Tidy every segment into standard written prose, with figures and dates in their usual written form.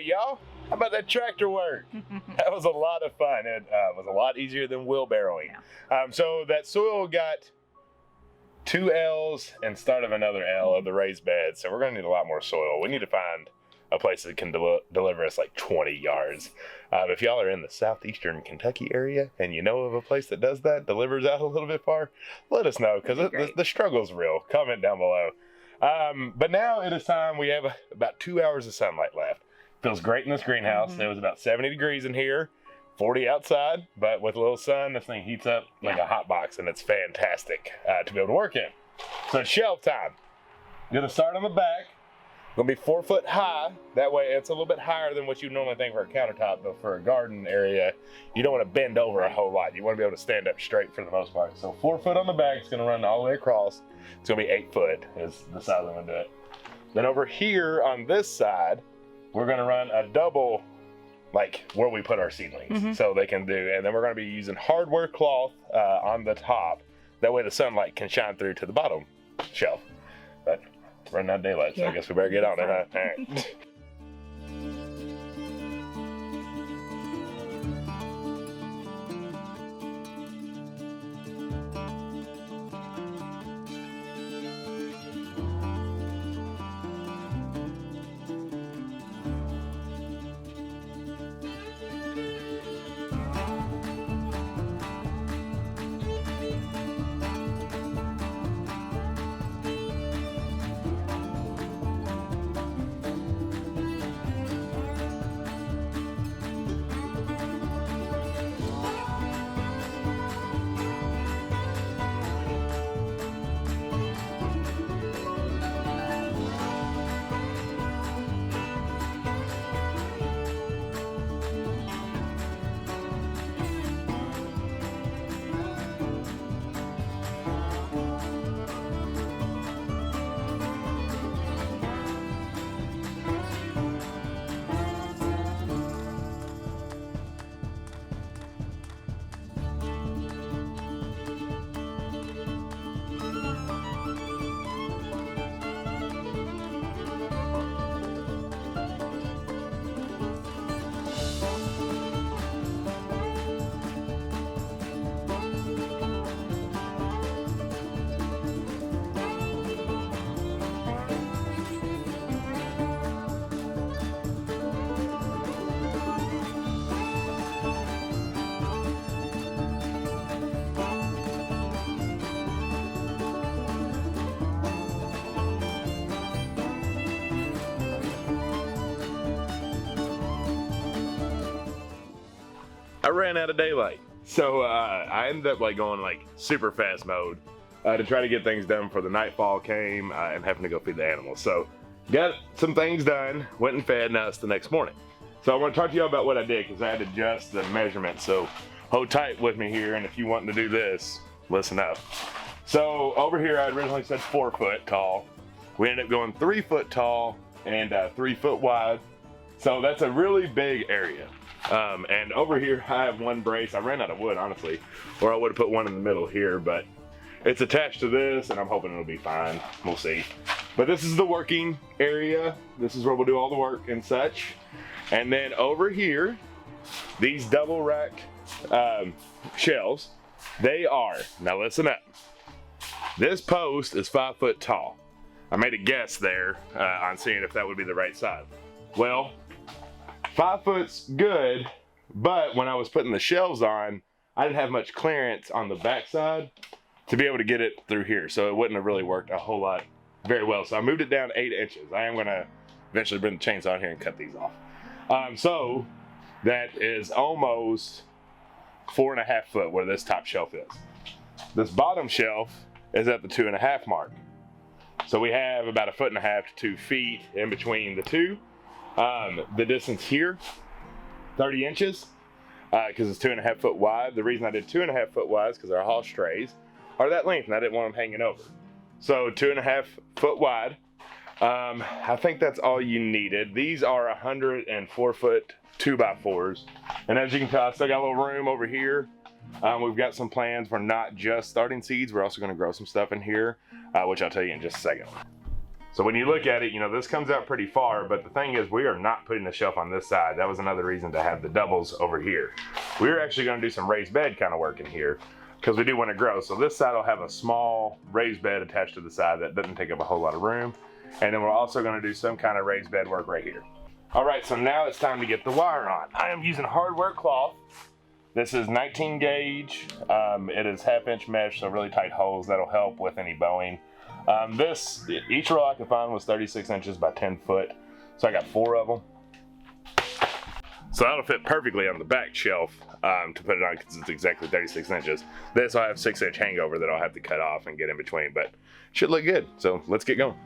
Y'all, how about that tractor work? That was a lot of fun. It was a lot easier than wheelbarrowing. Yeah. So that soil got 2 L's instead of another L of the raised bed. So we're gonna need a lot more soil. We need to find a place that can deliver us like 20 yards. If y'all are in the southeastern Kentucky area and you know of a place that does that, delivers out a little bit far, let us know, because the struggle's real. Comment down below. But now it is time. We have about 2 hours of sunlight left. Feels great in this greenhouse. It was about 70 degrees in here, 40 outside, but with a little sun, this thing heats up like a hot box, and it's fantastic to be able to work in. So it's shelf time. I'm gonna start on the back. Gonna be 4 foot high. That way it's a little bit higher than what you normally think for a countertop, but for a garden area, you don't want to bend over a whole lot. You want to be able to stand up straight for the most part. So 4 foot on the back, it's gonna run all the way across. It's gonna be 8 foot is the size I'm gonna do it. Then over here on this side, we're gonna run a double, like where we put our seedlings, so they can do, and then we're gonna be using hardware cloth on the top. That way the sunlight can shine through to the bottom shelf. But we're running out of daylight, so I guess we better get on it. All right. I ran out of daylight. So I ended up like going like super fast mode to try to get things done before the nightfall came and having to go feed the animals. So got some things done, went and fed, now it's the next morning. So I want to talk to you about what I did because I had to adjust the measurement. So hold tight with me here, and if you want to do this, listen up. So over here I originally said 4 foot tall. We ended up going 3 foot tall and 3 foot wide. So that's a really big area. And over here I have one brace. I ran out of wood, honestly, or I would have put one in the middle here, but it's attached to this and I'm hoping it'll be fine. We'll see. But this is the working area. This is where we'll do all the work and such. And then over here, these double rack shelves, they are, now listen up. This post is 5 foot tall. I made a guess there on seeing if that would be the right size. Well, 5 foot's good, but when I was putting the shelves on, I didn't have much clearance on the back side to be able to get it through here. So it wouldn't have really worked a whole lot very well. So I moved it down 8 inches. I am gonna eventually bring the chainsaw in here and cut these off. So that is almost 4.5 foot where this top shelf is. This bottom shelf is at the 2.5 mark. So we have about 1.5 to 2 feet in between the two. The distance here, 30 inches, because it's 2.5 foot wide. The reason I did 2.5 foot wide is because our haul strays are that length and I didn't want them hanging over. So 2.5 foot wide. I think that's all you needed. These are 104 foot 2x4s. And as you can tell, I still got a little room over here. We've got some plans for not just starting seeds. We're also gonna grow some stuff in here, which I'll tell you in just a second. So when you look at it, you know, this comes out pretty far, but the thing is we are not putting the shelf on this side. That was another reason to have the doubles over here. We're actually gonna do some raised bed kind of work in here because we do want to grow. So this side will have a small raised bed attached to the side that doesn't take up a whole lot of room. And then we're also gonna do some kind of raised bed work right here. All right, so now it's time to get the wire on. I am using hardware cloth. This is 19 gauge. It is 1/2 inch mesh, so really tight holes. That'll help with any bowing. Each roll I could find was 36 inches by 10 foot. So I got 4 of them. So that'll fit perfectly on the back shelf to put it on because it's exactly 36 inches. This I have 6-inch hangover that I'll have to cut off and get in between, but it should look good. So let's get going.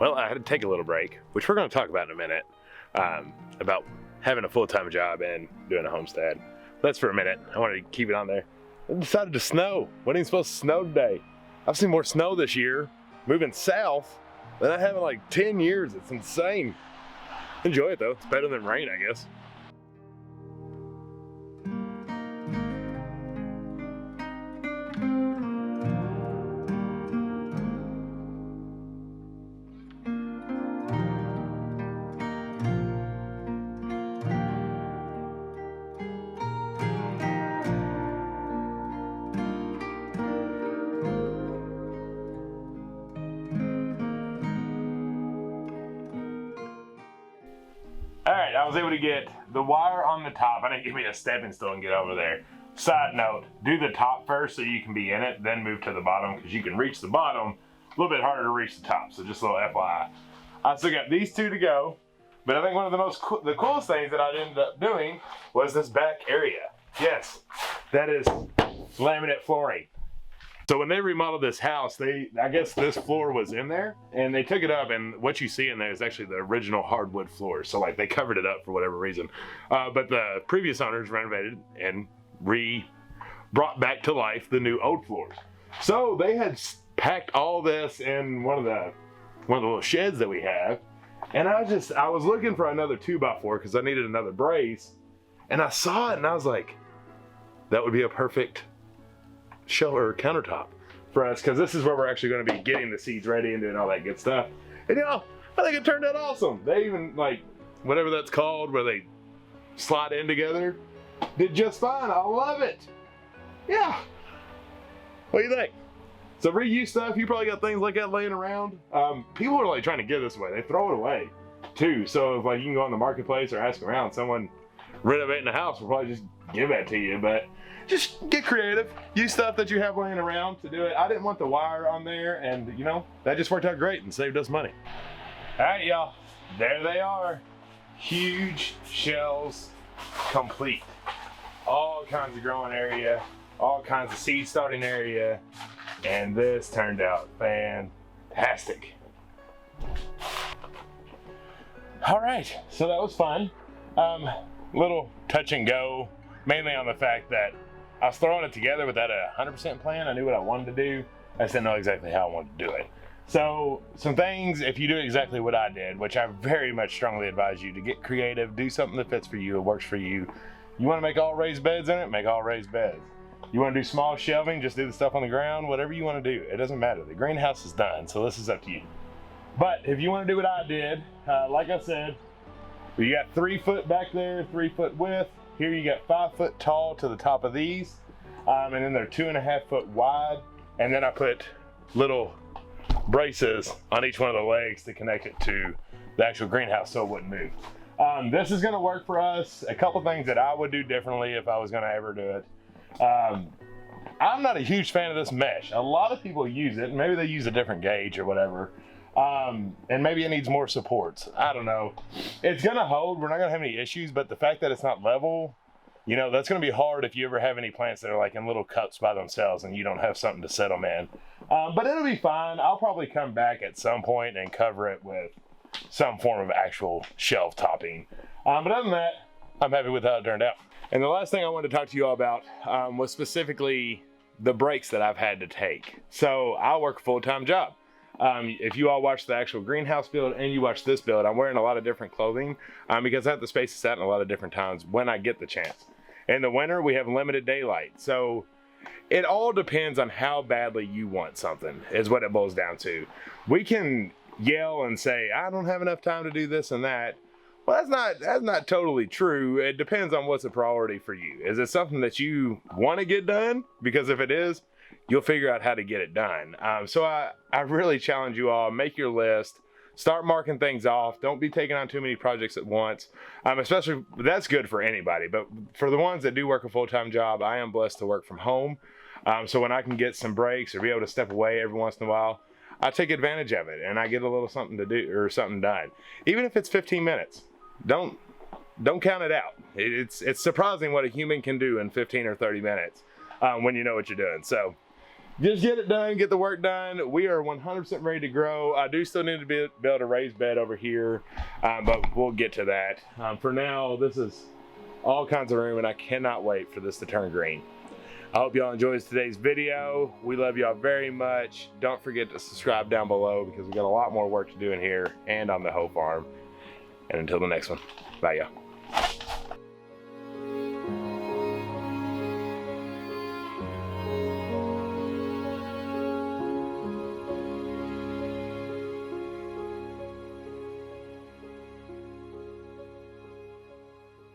Well, I had to take a little break, which we're going to talk about in a minute, about having a full-time job and doing a homestead. That's for a minute. I wanted to keep it on there. It decided to snow. Wasn't even supposed to snow today. I've seen more snow this year, moving south, than I have in like 10 years. It's insane. Enjoy it though. It's better than rain, I guess. Alright, I was able to get the wire on the top. I didn't give me a stepping stone and get over there. Side note, do the top first so you can be in it, then move to the bottom because you can reach the bottom. A little bit harder to reach the top, so just a little FYI. I still got these 2 to go, but I think one of the coolest things that I ended up doing was this back area. Yes, that is laminate flooring. So when they remodeled this house, I guess this floor was in there and they took it up, and what you see in there is actually the original hardwood floor. So like they covered it up for whatever reason. But the previous owners renovated and brought back to life the new old floors. So they had packed all this in one of the little sheds that we have. And I was looking for another 2x4 because I needed another brace. And I saw it and I was like, that would be a perfect shelf or countertop for us because this is where we're actually going to be getting the seeds ready and doing all that good stuff. And you know, I think it turned out awesome. They even like whatever that's called where they slide in together did just fine. I love it. Yeah. What do you think? So reuse stuff, you probably got things like that laying around. People are like trying to give this away. They throw it away too. So if like you can go on the marketplace or ask around, someone renovating the house, we'll probably just give that to you. But just get creative. Use stuff that you have laying around to do it. I didn't want the wire on there, and you know, that just worked out great and saved us money. All right, y'all, there they are. Huge shelves, complete. All kinds of growing area, all kinds of seed starting area, and this turned out fantastic. All right, so that was fun. Little touch and go, mainly on the fact that I was throwing it together without a 100% plan. I knew what I wanted to do. I just didn't know exactly how I wanted to do it. So some things, if you do exactly what I did, which I very much strongly advise you to get creative, do something that fits for you, it works for you. You want to make all raised beds in it, make all raised beds. You want to do small shelving, just do the stuff on the ground, whatever you want to do. It doesn't matter. The greenhouse is done, so this is up to you. But if you want to do what I did, like I said, you got 3 foot back there, 3 foot width. Here you got 5 foot tall to the top of these. And then they're 2.5 foot wide. And then I put little braces on each one of the legs to connect it to the actual greenhouse so it wouldn't move. This is gonna work for us. A couple things that I would do differently if I was gonna ever do it. I'm not a huge fan of this mesh. A lot of people use it. Maybe they use a different gauge or whatever. And maybe it needs more supports. I don't know. It's gonna hold. We're not gonna have any issues, but the fact that it's not level, you know, that's gonna be hard if you ever have any plants that are like in little cups by themselves and you don't have something to set them in. But it'll be fine. I'll probably come back at some point and cover it with some form of actual shelf topping. But other than that, I'm happy with how it turned out. And the last thing I wanted to talk to you all about was specifically the breaks that I've had to take. So I work a full-time job. If you all watch the actual greenhouse build and you watch this build, I'm wearing a lot of different clothing because I have to space this out in a lot of different times when I get the chance. In the winter, we have limited daylight. So it all depends on how badly you want something is what it boils down to. We can yell and say, I don't have enough time to do this and that. Well, that's not totally true. It depends on what's a priority for you. Is it something that you want to get done? Because if it is, you'll figure out how to get it done. So I really challenge you all, make your list, start marking things off. Don't be taking on too many projects at once. Especially, that's good for anybody, but for the ones that do work a full-time job, I am blessed to work from home. So when I can get some breaks or be able to step away every once in a while, I take advantage of it and I get a little something to do or something done. Even if it's 15 minutes, don't count it out. It's surprising what a human can do in 15 or 30 minutes when you know what you're doing. So just get it done, get the work done. We are 100% ready to grow. I do still need to build a raised bed over here, but we'll get to that. For now, this is all kinds of room and I cannot wait for this to turn green. I hope y'all enjoyed today's video. We love y'all very much. Don't forget to subscribe down below because we got a lot more work to do in here and on the hoe farm. And until the next one, bye y'all.